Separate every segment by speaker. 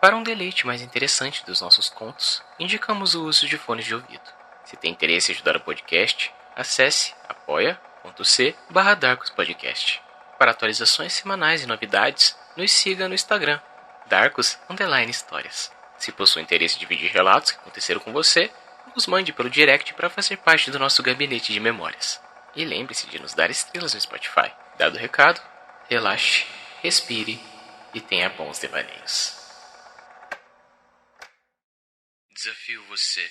Speaker 1: Para um deleite mais interessante dos nossos contos, indicamos o uso de fones de ouvido. Se tem interesse em ajudar o podcast, acesse apoia.c/darkospodcast. Para atualizações semanais e novidades, nos siga no Instagram, Darkus_Histórias. Se possui interesse em dividir relatos que aconteceram com você, nos mande pelo direct para fazer parte do nosso gabinete de memórias. E lembre-se de nos dar estrelas no Spotify. Dado o recado, relaxe, respire e tenha bons devaneios. Desafio você.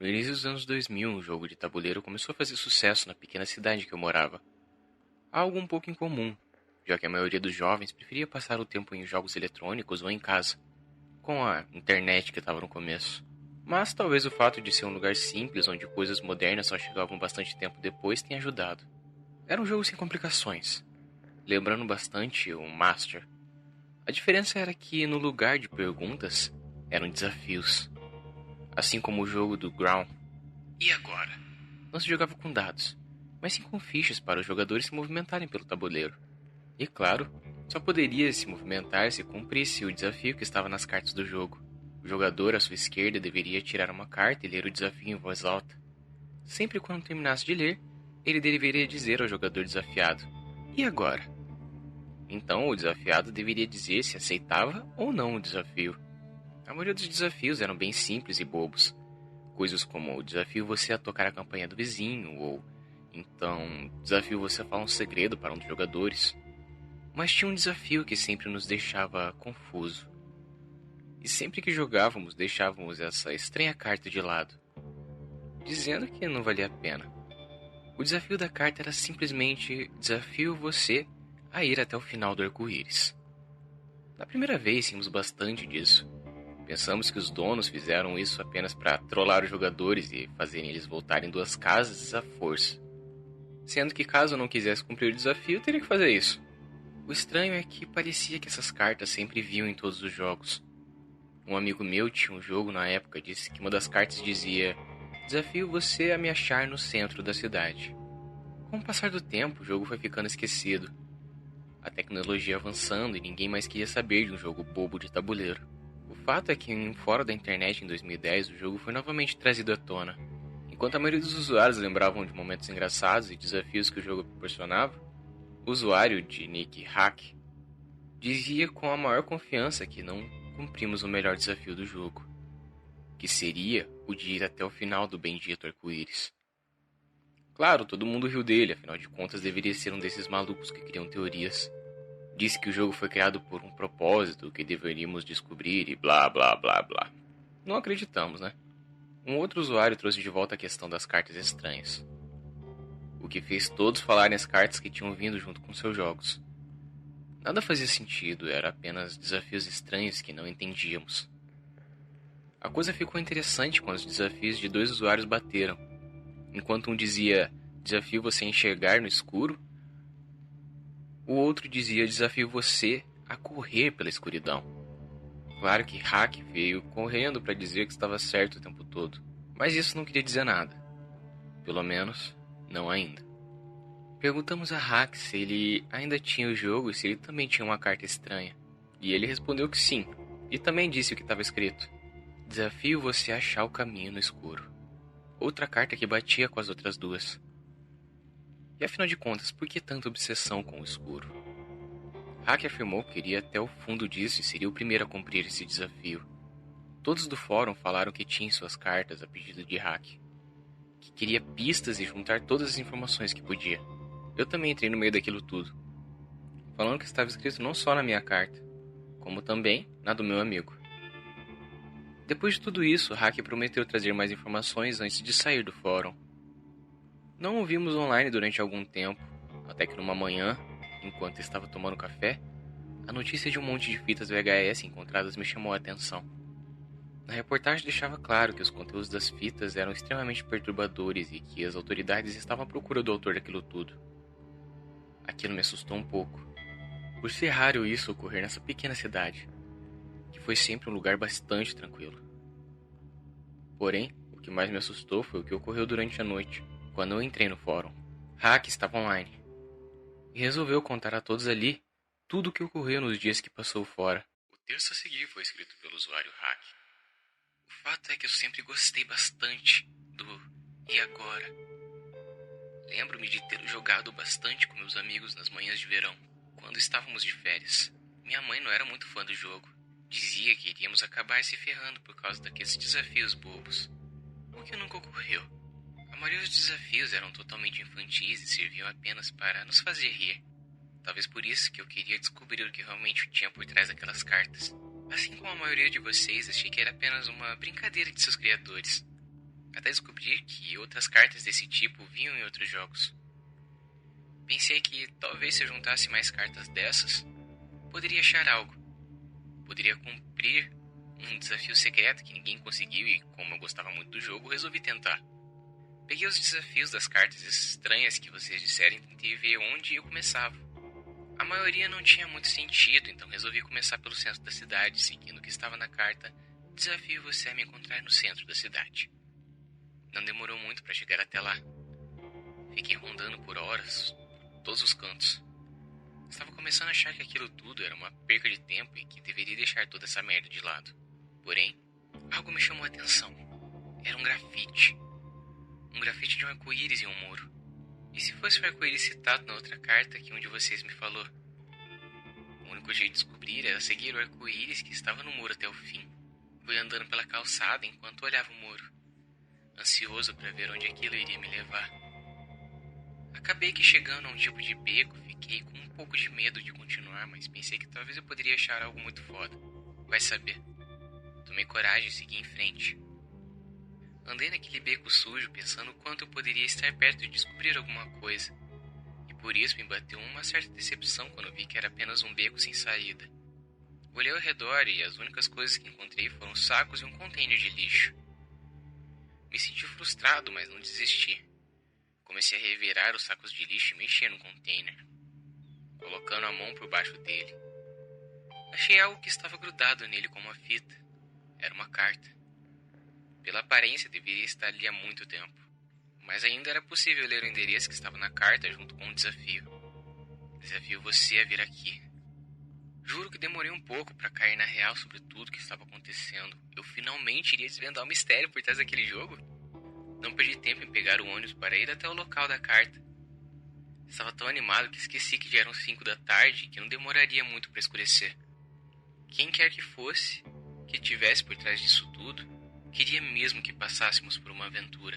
Speaker 1: No início dos anos 2000, um jogo de tabuleiro começou a fazer sucesso na pequena cidade que eu morava. Algo um pouco incomum, já que a maioria dos jovens preferia passar o tempo em jogos eletrônicos ou em casa, com a internet que estava no começo. Mas talvez o fato de ser um lugar simples onde coisas modernas só chegavam bastante tempo depois tenha ajudado. Era um jogo sem complicações, lembrando bastante o Master. A diferença era que no lugar de perguntas, eram desafios. Assim como o jogo do Ground. E agora? Não se jogava com dados, mas sim com fichas para os jogadores se movimentarem pelo tabuleiro. E claro, só poderia se movimentar se cumprisse o desafio que estava nas cartas do jogo. O jogador à sua esquerda deveria tirar uma carta e ler o desafio em voz alta. Sempre quando terminasse de ler, ele deveria dizer ao jogador desafiado: "E agora?" Então o desafiado deveria dizer se aceitava ou não o desafio. A maioria dos desafios eram bem simples e bobos. Coisas como o desafio você a tocar a campanha do vizinho, ou então desafio você a falar um segredo para um dos jogadores. Mas tinha um desafio que sempre nos deixava confuso. E sempre que jogávamos, deixávamos essa estranha carta de lado, dizendo que não valia a pena. O desafio da carta era simplesmente desafio você a ir até o final do arco-íris. Na primeira vez, vimos bastante disso. Pensamos que os donos fizeram isso apenas para trollar os jogadores e fazerem eles voltarem 2 casas à força. Sendo que caso eu não quisesse cumprir o desafio, eu teria que fazer isso. O estranho é que parecia que essas cartas sempre vinham em todos os jogos. Um amigo meu tinha um jogo na época, disse que uma das cartas dizia: "Desafio você a me achar no centro da cidade." Com o passar do tempo, o jogo foi ficando esquecido. A tecnologia avançando e ninguém mais queria saber de um jogo bobo de tabuleiro. O fato é que em um fórum da internet em 2010 o jogo foi novamente trazido à tona. Enquanto a maioria dos usuários lembravam de momentos engraçados e desafios que o jogo proporcionava, o usuário de nick Hack dizia com a maior confiança que não cumprimos o melhor desafio do jogo, que seria o de ir até o final do bendito arco-íris. Claro, todo mundo riu dele, afinal de contas deveria ser um desses malucos que criam teorias. Disse que o jogo foi criado por um propósito que deveríamos descobrir e blá blá blá blá. Não acreditamos, né? Um outro usuário trouxe de volta a questão das cartas estranhas, o que fez todos falarem as cartas que tinham vindo junto com seus jogos. Nada fazia sentido, era apenas desafios estranhos que não entendíamos. A coisa ficou interessante quando os desafios de 2 usuários bateram. Enquanto um dizia: "Desafio você a enxergar no escuro", o outro dizia: "Desafio você a correr pela escuridão." Claro que Hack veio correndo para dizer que estava certo o tempo todo, mas isso não queria dizer nada. Pelo menos, não ainda. Perguntamos a Hack se ele ainda tinha o jogo e se ele também tinha uma carta estranha. E ele respondeu que sim, e também disse o que estava escrito: "Desafio você a achar o caminho no escuro." Outra carta que batia com as outras 2. E afinal de contas, por que tanta obsessão com o escuro? Hack afirmou que iria até o fundo disso e seria o primeiro a cumprir esse desafio. Todos do fórum falaram que tinha em suas cartas a pedido de Hack, que queria pistas e juntar todas as informações que podia. Eu também entrei no meio daquilo tudo, falando que estava escrito não só na minha carta, como também na do meu amigo. Depois de tudo isso, Hack prometeu trazer mais informações antes de sair do fórum. Não o vimos online durante algum tempo, até que numa manhã, enquanto estava tomando café, a notícia de um monte de fitas VHS encontradas me chamou a atenção. Na reportagem deixava claro que os conteúdos das fitas eram extremamente perturbadores e que as autoridades estavam à procura do autor daquilo tudo. Aquilo me assustou um pouco, por ser raro isso ocorrer nessa pequena cidade, que foi sempre um lugar bastante tranquilo. Porém, o que mais me assustou foi o que ocorreu durante a noite, quando eu entrei no fórum. Hack estava online e resolveu contar a todos ali tudo o que ocorreu nos dias que passou fora. O texto a seguir foi escrito pelo usuário Hack. O fato é que eu sempre gostei bastante do "e agora?". Lembro-me de ter jogado bastante com meus amigos nas manhãs de verão, quando estávamos de férias. Minha mãe não era muito fã do jogo. Dizia que iríamos acabar se ferrando por causa daqueles desafios bobos. O que nunca ocorreu. A maioria dos desafios eram totalmente infantis e serviam apenas para nos fazer rir. Talvez por isso que eu queria descobrir o que realmente tinha por trás daquelas cartas. Assim como a maioria de vocês, achei que era apenas uma brincadeira de seus criadores. Até descobrir que outras cartas desse tipo vinham em outros jogos. Pensei que talvez se eu juntasse mais cartas dessas, poderia achar algo. Poderia cumprir um desafio secreto que ninguém conseguiu e, como eu gostava muito do jogo, resolvi tentar. Peguei os desafios das cartas estranhas que vocês disseram e tentei ver onde eu começava. A maioria não tinha muito sentido, então resolvi começar pelo centro da cidade, seguindo o que estava na carta. Desafio você a me encontrar no centro da cidade. Não demorou muito para chegar até lá. Fiquei rondando por horas, por todos os cantos. Estava começando a achar que aquilo tudo era uma perca de tempo e que deveria deixar toda essa merda de lado. Porém, algo me chamou a atenção. Era um grafite. Um grafite de um arco-íris em um muro. E se fosse o arco-íris citado na outra carta que um de vocês me falou? O único jeito de descobrir era seguir o arco-íris que estava no muro até o fim. Fui andando pela calçada enquanto olhava o muro, ansioso para ver onde aquilo iria me levar. Acabei que chegando a um tipo de beco, fiquei com um pouco de medo de continuar, mas pensei que talvez eu poderia achar algo muito foda. Vai saber. Tomei coragem e segui em frente. Andei naquele beco sujo pensando o quanto eu poderia estar perto de descobrir alguma coisa. E por isso me bateu uma certa decepção quando vi que era apenas um beco sem saída. Olhei ao redor e as únicas coisas que encontrei foram sacos e um container de lixo. Me senti frustrado, mas não desisti. Comecei a revirar os sacos de lixo e mexer no container, colocando a mão por baixo dele. Achei algo que estava grudado nele como uma fita. Era uma carta. Pela aparência, deveria estar ali há muito tempo. Mas ainda era possível ler o endereço que estava na carta junto com o desafio. Desafio você a vir aqui. Juro que demorei um pouco para cair na real sobre tudo que estava acontecendo. Eu finalmente iria desvendar o mistério por trás daquele jogo. Não perdi tempo em pegar o ônibus para ir até o local da carta. Estava tão animado que esqueci que já eram 5 da tarde e que não demoraria muito para escurecer. Quem quer que fosse, que estivesse por trás disso tudo, queria mesmo que passássemos por uma aventura.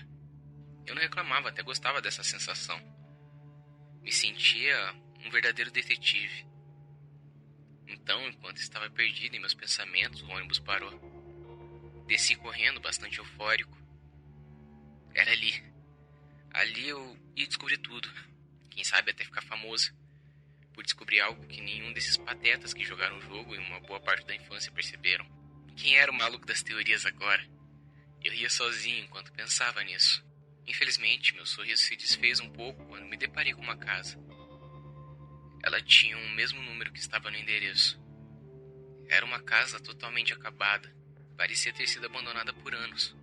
Speaker 1: Eu não reclamava, até gostava dessa sensação. Me sentia um verdadeiro detetive. Então, enquanto estava perdido em meus pensamentos, o ônibus parou. Desci correndo, bastante eufórico. Era ali. Ali eu ia descobrir tudo. Quem sabe até ficar famoso. Por descobrir algo que nenhum desses patetas que jogaram o jogo em uma boa parte da infância perceberam. Quem era o maluco das teorias agora? Eu ria sozinho enquanto pensava nisso. Infelizmente, meu sorriso se desfez um pouco quando me deparei com uma casa. Ela tinha o mesmo número que estava no endereço. Era uma casa totalmente acabada. Parecia ter sido abandonada por anos.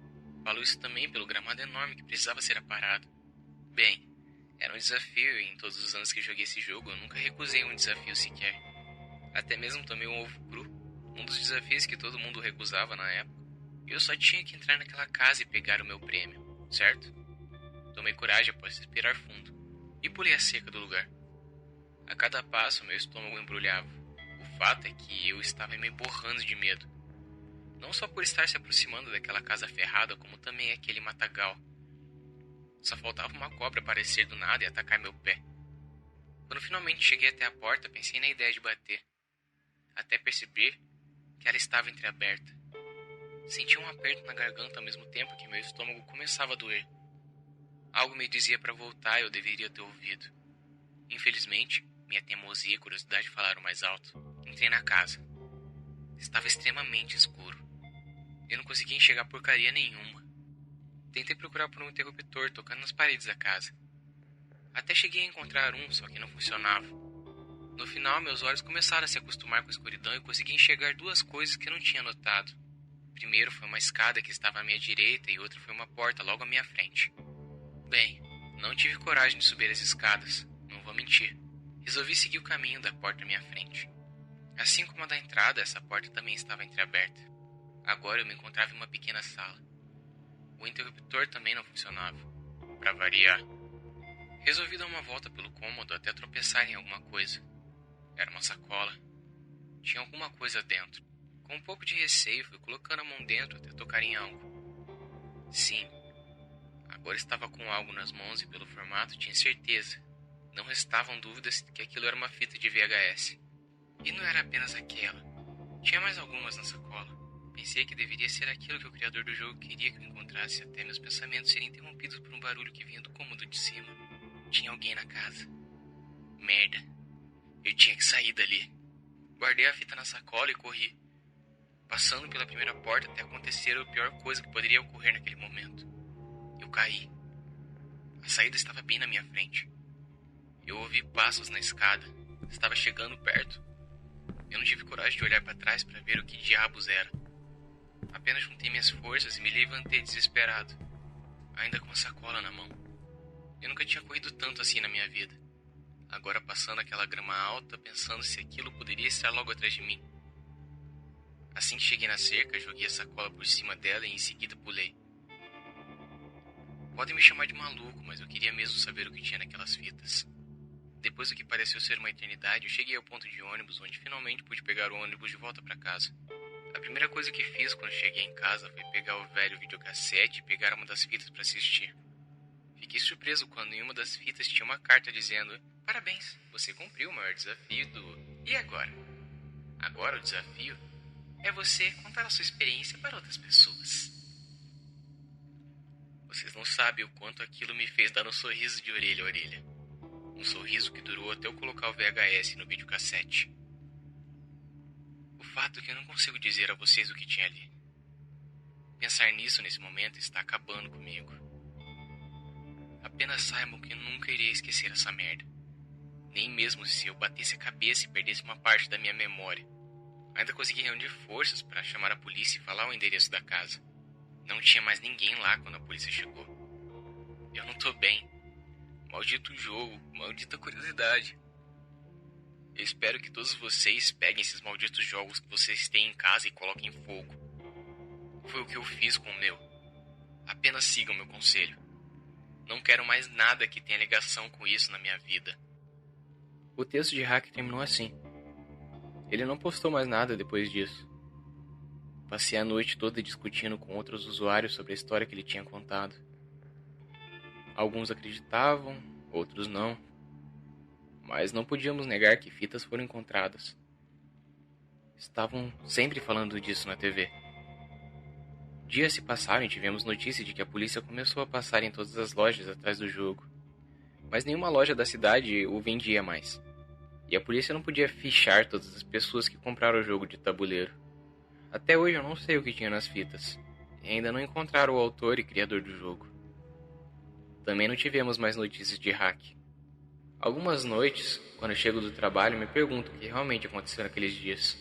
Speaker 1: Falo isso também pelo gramado enorme que precisava ser aparado. Bem, era um desafio e em todos os anos que joguei esse jogo eu nunca recusei um desafio sequer. Até mesmo tomei um ovo cru, um dos desafios que todo mundo recusava na época. E eu só tinha que entrar naquela casa e pegar o meu prêmio, certo? Tomei coragem após respirar fundo e pulei a cerca do lugar. A cada passo meu estômago embrulhava. O fato é que eu estava me borrando de medo. Não só por estar se aproximando daquela casa ferrada, como também aquele matagal. Só faltava uma cobra aparecer do nada e atacar meu pé. Quando finalmente cheguei até a porta, pensei na ideia de bater. Até perceber que ela estava entreaberta. Senti um aperto na garganta ao mesmo tempo que meu estômago começava a doer. Algo me dizia para voltar e eu deveria ter ouvido. Infelizmente, minha teimosia e curiosidade falaram mais alto. Entrei na casa. Estava extremamente escuro. Eu não conseguia enxergar porcaria nenhuma. Tentei procurar por um interruptor tocando nas paredes da casa. Até cheguei a encontrar um, só que não funcionava. No final, meus olhos começaram a se acostumar com a escuridão e consegui enxergar duas coisas que eu não tinha notado. Primeiro foi uma escada que estava à minha direita e outra foi uma porta logo à minha frente. Bem, Não tive coragem de subir as escadas, não vou mentir. Resolvi seguir o caminho da porta à minha frente. Assim como a da entrada, essa porta também estava entreaberta. Agora eu me encontrava em uma pequena sala. O interruptor também não funcionava, para variar. Resolvi dar uma volta pelo cômodo até tropeçar em alguma coisa. Era uma sacola. Tinha alguma coisa dentro. Com um pouco de receio, fui colocando a mão dentro até tocar em algo. Sim, agora estava com algo nas mãos e pelo formato tinha certeza. Não restavam dúvidas que aquilo era uma fita de VHS. E não era apenas aquela. Tinha mais algumas na sacola. Pensei que deveria ser aquilo que o criador do jogo queria que eu encontrasse, até meus pensamentos serem interrompidos por um barulho que vinha do cômodo de cima. Tinha alguém na casa. Merda. Eu tinha que sair dali. Guardei a fita na sacola e corri, passando pela primeira porta até acontecer a pior coisa que poderia ocorrer naquele momento. Eu caí. A saída estava bem na minha frente. Eu ouvi passos na escada. Estava chegando perto. Eu não tive coragem de olhar para trás para ver o que diabos era. Apenas juntei minhas forças e me levantei desesperado, ainda com a sacola na mão. Eu nunca tinha corrido tanto assim na minha vida. Agora passando aquela grama alta, pensando se aquilo poderia estar logo atrás de mim. Assim que cheguei na cerca, joguei a sacola por cima dela e em seguida pulei. Podem me chamar de maluco, mas eu queria mesmo saber o que tinha naquelas fitas. Depois do que pareceu ser uma eternidade, eu cheguei ao ponto de ônibus, onde finalmente pude pegar o ônibus de volta para casa. A primeira coisa que fiz quando cheguei em casa foi pegar o velho videocassete e pegar uma das fitas para assistir. Fiquei surpreso quando em uma das fitas tinha uma carta dizendo: "Parabéns, você cumpriu o maior desafio do... E agora?" Agora o desafio é você contar a sua experiência para outras pessoas. Vocês não sabem o quanto aquilo me fez dar um sorriso de orelha a orelha. Um sorriso que durou até eu colocar o VHS no videocassete. O fato é que eu não consigo dizer a vocês o que tinha ali. Pensar nisso nesse momento está acabando comigo. Apenas saibam que eu nunca irei esquecer essa merda. Nem mesmo se eu batesse a cabeça e perdesse uma parte da minha memória. Ainda consegui reunir forças para chamar a polícia e falar o endereço da casa. Não tinha mais ninguém lá quando a polícia chegou. Eu não tô bem. Maldito jogo, maldita curiosidade. Eu espero que todos vocês peguem esses malditos jogos que vocês têm em casa e coloquem em fogo. Foi o que eu fiz com o meu. Apenas sigam meu conselho. Não quero mais nada que tenha ligação com isso na minha vida. O texto de Hack terminou assim. Ele não postou mais nada depois disso. Passei a noite toda discutindo com outros usuários sobre a história que ele tinha contado. Alguns acreditavam, outros não. Mas não podíamos negar que fitas foram encontradas. Estavam sempre falando disso na TV. Dias se passaram e tivemos notícia de que a polícia começou a passar em todas as lojas atrás do jogo. Mas nenhuma loja da cidade o vendia mais. E a polícia não podia fichar todas as pessoas que compraram o jogo de tabuleiro. Até hoje eu não sei o que tinha nas fitas. E ainda não encontraram o autor e criador do jogo. Também não tivemos mais notícias de Hack. Algumas noites, quando eu chego do trabalho, me pergunto o que realmente aconteceu naqueles dias.